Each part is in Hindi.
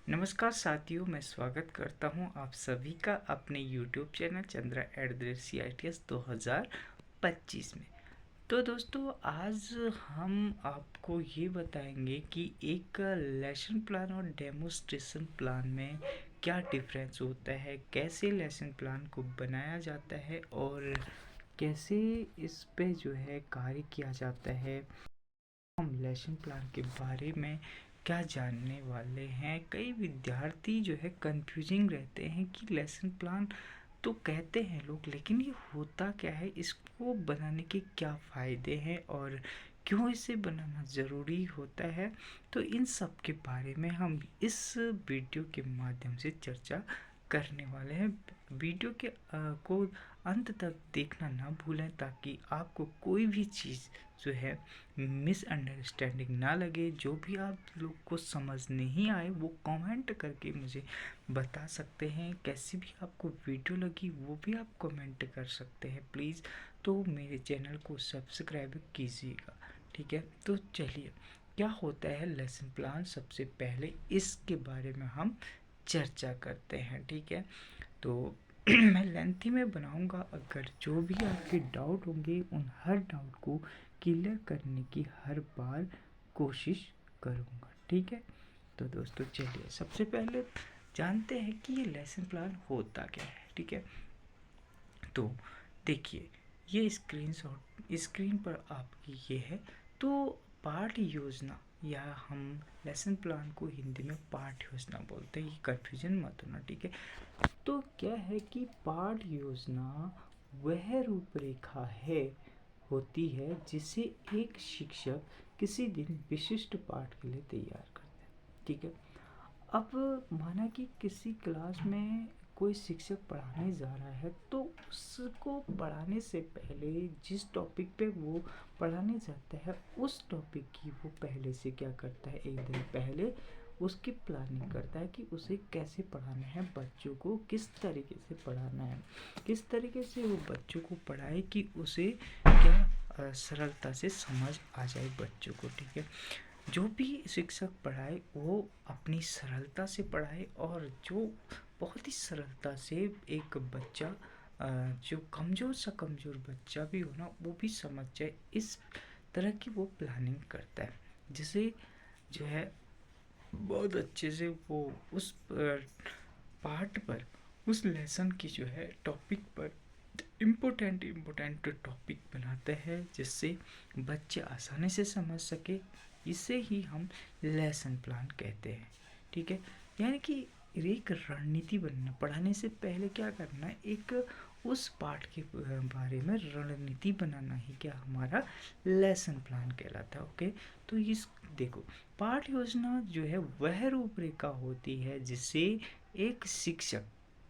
नमस्कार साथियों, मैं स्वागत करता हूं आप सभी का अपने YouTube चैनल चंद्रा @CITS 2025 में। तो दोस्तों, आज हम आपको ये बताएंगे कि एक लेसन प्लान और डेमोस्ट्रेशन प्लान में क्या डिफरेंस होता है, कैसे लेसन प्लान को बनाया जाता है और कैसे इस पे जो है कार्य किया जाता है। हम लेसन प्लान के बारे में क्या जानने वाले हैं। कई विद्यार्थी जो है कंफ्यूजिंग रहते हैं कि लेसन प्लान तो कहते हैं लोग, लेकिन ये होता क्या है, इसको बनाने के क्या फ़ायदे हैं और क्यों इसे बनाना ज़रूरी होता है। तो इन सब के बारे में हम इस वीडियो के माध्यम से चर्चा करने वाले हैं। वीडियो के को अंत तक देखना ना भूलें ताकि आपको कोई भी चीज़ जो है मिसअंडरस्टैंडिंग ना लगे। जो भी आप लोग को समझ नहीं आए वो कमेंट करके मुझे बता सकते हैं। कैसी भी आपको वीडियो लगी वो भी आप कमेंट कर सकते हैं प्लीज़। तो मेरे चैनल को सब्सक्राइब कीजिएगा, ठीक है। तो चलिए, क्या होता है लेसन प्लान, सबसे पहले इसके बारे में हम चर्चा करते हैं, ठीक है। तो मैं लेंथी में बनाऊंगा, अगर जो भी आपके डाउट होंगे उन हर डाउट को क्लियर करने की हर बार कोशिश करूंगा, ठीक है। तो दोस्तों चलिए, सबसे पहले जानते हैं कि ये लेसन प्लान होता क्या है, ठीक है। तो देखिए, ये स्क्रीन पर आपकी ये है। तो पाठ योजना, या हम लेसन प्लान को हिंदी में पाठ योजना बोलते हैं, ये कन्फ्यूजन मत होना, ठीक है। तो क्या है कि पाठ योजना वह रूपरेखा है होती है जिसे एक शिक्षक किसी दिन विशिष्ट पाठ के लिए तैयार करते हैं, ठीक है। अब माना कि किसी क्लास में कोई शिक्षक पढ़ाने जा रहा है, तो उसको पढ़ाने से पहले जिस टॉपिक पे वो पढ़ाने जाता है उस टॉपिक की वो पहले से क्या करता है, एक दिन पहले उसकी प्लानिंग करता है कि उसे कैसे पढ़ाना है, बच्चों को किस तरीके से पढ़ाना है, किस तरीके से वो बच्चों को पढ़ाए कि उसे क्या सरलता से समझ आ जाए बच्चों को, ठीक है। जो भी शिक्षक पढ़ाए वो अपनी सरलता से पढ़ाए, और जो बहुत ही सरलता से एक बच्चा जो कमज़ोर बच्चा भी हो ना, वो भी समझ जाए, इस तरह की वो प्लानिंग करता है, जिसे जो है बहुत अच्छे से वो उस पार्ट पर, उस लेसन की जो है टॉपिक पर इम्पोर्टेंट टॉपिक बनाते हैं जिससे बच्चे आसानी से समझ सके। इसे ही हम लेसन प्लान कहते हैं, ठीक है। यानी कि एक रणनीति बनना, पढ़ाने से पहले क्या करना है, एक उस पाठ के बारे में रणनीति बनाना ही क्या हमारा लेसन प्लान कहलाता है, ओके। तो इस देखो, पाठ योजना जो है वह रूपरेखा होती है जिसे एक शिक्षक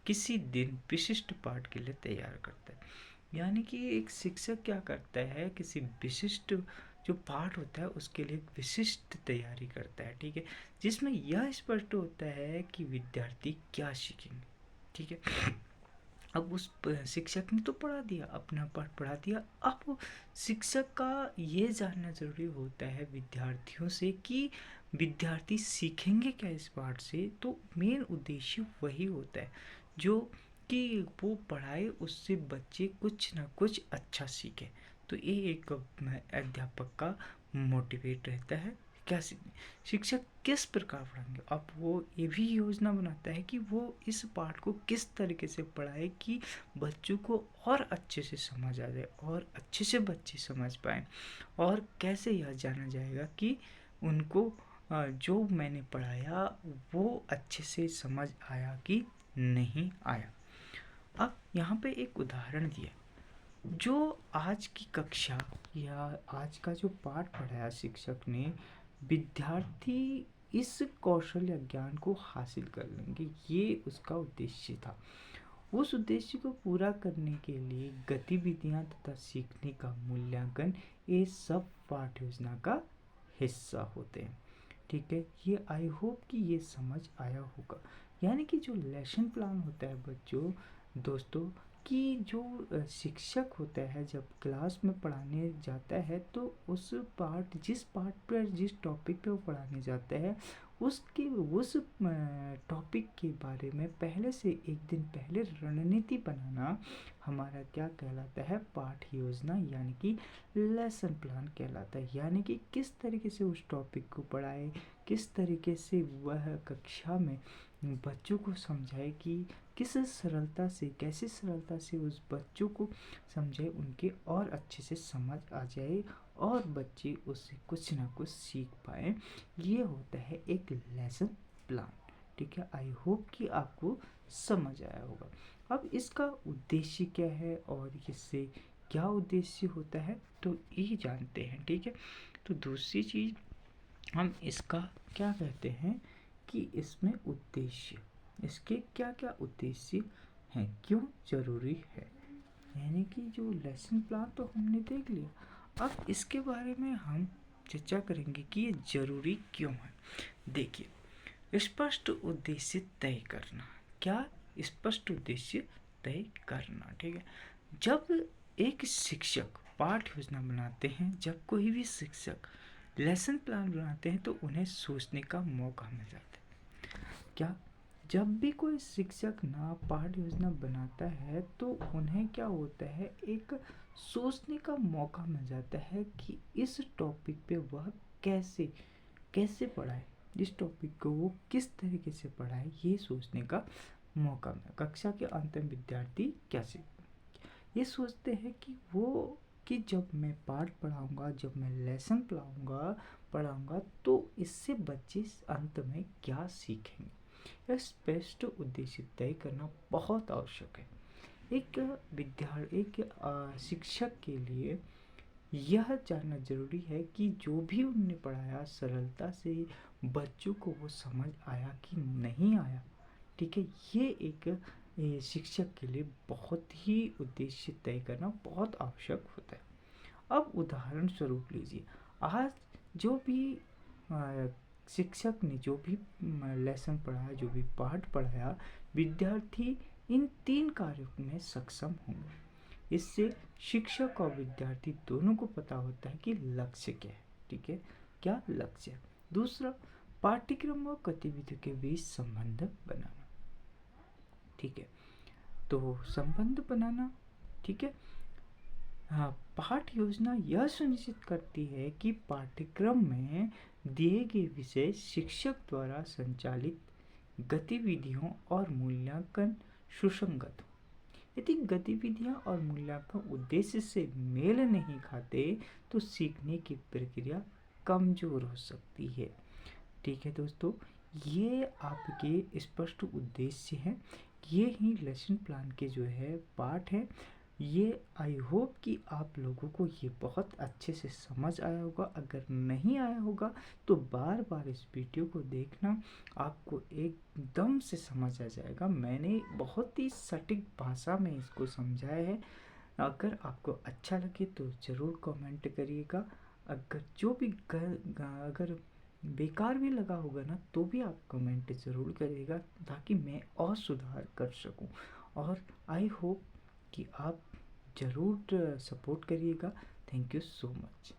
किसी दिन विशिष्ट पाठ के लिए तैयार करता है। यानी कि एक शिक्षक क्या करता है, किसी विशिष्ट जो पाठ होता है उसके लिए एक विशिष्ट तैयारी करता है, ठीक है, जिसमें यह स्पष्ट होता है कि विद्यार्थी क्या सीखेंगे, ठीक है। अब उस शिक्षक ने तो पढ़ा दिया, अपना पाठ पढ़ा दिया। अब शिक्षक का ये जानना जरूरी होता है विद्यार्थियों से कि विद्यार्थी सीखेंगे क्या इस पाठ से। तो मेन उद्देश्य वही होता है जो कि वो पढ़ाए, उससे बच्चे कुछ ना कुछ अच्छा सीखे। तो ये एक अध्यापक का मोटिवेट रहता है, क्या शिक्षक किस प्रकार पढ़ाएंगे। अब वो ये भी योजना बनाता है कि वो इस पाठ को किस तरीके से पढ़ाए कि बच्चों को और अच्छे से समझ आ जाए, और अच्छे से बच्चे समझ पाए, और कैसे यह जाना जाएगा कि उनको जो मैंने पढ़ाया वो अच्छे से समझ आया कि नहीं आया। अब यहाँ पे एक उदाहरण दिया, जो आज की कक्षा या आज का जो पाठ पढ़ाया शिक्षक ने, विद्यार्थी इस कौशल या ज्ञान को हासिल कर लेंगे, ये उसका उद्देश्य था। उस उद्देश्य को पूरा करने के लिए गतिविधियां तथा सीखने का मूल्यांकन, ये सब पाठ योजना का हिस्सा होते हैं, ठीक है। ये आई होप कि ये समझ आया होगा। यानी कि जो लेसन प्लान होता है बच्चों, दोस्तों, कि जो शिक्षक होता है जब क्लास में पढ़ाने जाता है, तो उस पाठ, जिस पाठ पर, जिस टॉपिक पे वो पढ़ाने जाता है, उसके उस टॉपिक के बारे में पहले से एक दिन पहले रणनीति बनाना हमारा क्या कहलाता है, पाठ योजना यानी कि लेसन प्लान कहलाता है। यानी कि किस तरीके से उस टॉपिक को पढ़ाए, किस तरीके से वह कक्षा में बच्चों को समझाए, कि किस सरलता से, कैसे सरलता से उस बच्चों को समझाए, उनके और अच्छे से समझ आ जाए और बच्चे उससे कुछ ना कुछ सीख पाए। ये होता है एक लेसन प्लान। ठीक है, आई होप कि आपको समझ आया होगा। अब इसका उद्देश्य क्या है और इससे क्या उद्देश्य होता है तो ये जानते हैं। ठीक है, तो दूसरी चीज़ हम इसका क्या कहते हैं कि इसमें उद्देश्य, इसके क्या क्या उद्देश्य हैं, क्यों ज़रूरी है। यानी कि जो लेसन प्लान तो हमने देख लिया, अब इसके बारे में हम चर्चा करेंगे कि ये ज़रूरी क्यों है। देखिए, स्पष्ट उद्देश्य तय करना। क्या? स्पष्ट उद्देश्य तय करना। ठीक है, जब एक शिक्षक पाठ योजना बनाते हैं, जब कोई भी शिक्षक लेसन प्लान बनाते हैं तो उन्हें सोचने का मौका मिल जाता है। क्या? जब भी कोई शिक्षक ना पाठ योजना बनाता है तो उन्हें क्या होता है, एक सोचने का मौका मिल जाता है कि इस टॉपिक पे वह कैसे कैसे पढ़ाए, इस टॉपिक को वो किस तरीके से पढ़ाए, ये सोचने का मौका मिला। कक्षा के अंत में विद्यार्थी कैसे ये सोचते हैं कि वो कि जब मैं पाठ पढ़ाऊंगा, जब मैं लेसन पढ़ाऊंगा तो इससे बच्चे अंत में क्या सीखेंगे। यह स्पष्ट उद्देश्य तय करना बहुत आवश्यक है। एक शिक्षक के लिए यह जानना जरूरी है कि जो भी उन्होंने पढ़ाया सरलता से बच्चों को वो समझ आया कि नहीं आया। ठीक है, ये शिक्षक के लिए बहुत ही उद्देश्य तय करना बहुत आवश्यक होता है। अब उदाहरण स्वरूप लीजिए, आज जो भी शिक्षक ने जो भी लेसन पढ़ाया, जो भी पाठ पढ़ाया, विद्यार्थी इन 3 कार्यों में सक्षम होंगे। इससे शिक्षक और विद्यार्थी दोनों को पता होता है कि लक्ष्य क्या है। ठीक है, क्या लक्ष्य है। दूसरा, पाठ्यक्रम और गतिविधियों के बीच संबंध बनाना। ठीक है, तो संबंध बनाना, ठीक है। हाँ, पाठ योजना यह सुनिश्चित करती है कि पाठ्यक्रम में दिए गए विषय शिक्षक द्वारा संचालित गतिविधियों और मूल्यांकन सुसंगत हो। यदि गतिविधियां और मूल्यांकन उद्देश्य से मेल नहीं खाते तो सीखने की प्रक्रिया कमजोर हो सकती है। ठीक है दोस्तों, ये आपके स्पष्ट उद्देश्य हैं, ये ही लेसन प्लान के जो है पार्ट है। ये आई होप कि आप लोगों को ये बहुत अच्छे से समझ आया होगा। अगर नहीं आया होगा तो बार बार इस वीडियो को देखना, आपको एकदम से समझ आ जाएगा। मैंने बहुत ही सटीक भाषा में इसको समझाया है। अगर आपको अच्छा लगे तो ज़रूर कमेंट करिएगा। अगर बेकार भी लगा होगा ना तो भी आप कमेंट ज़रूर करिएगा, ताकि मैं और सुधार कर सकूं। और आई होप कि आप ज़रूर सपोर्ट करिएगा। Thank you so much.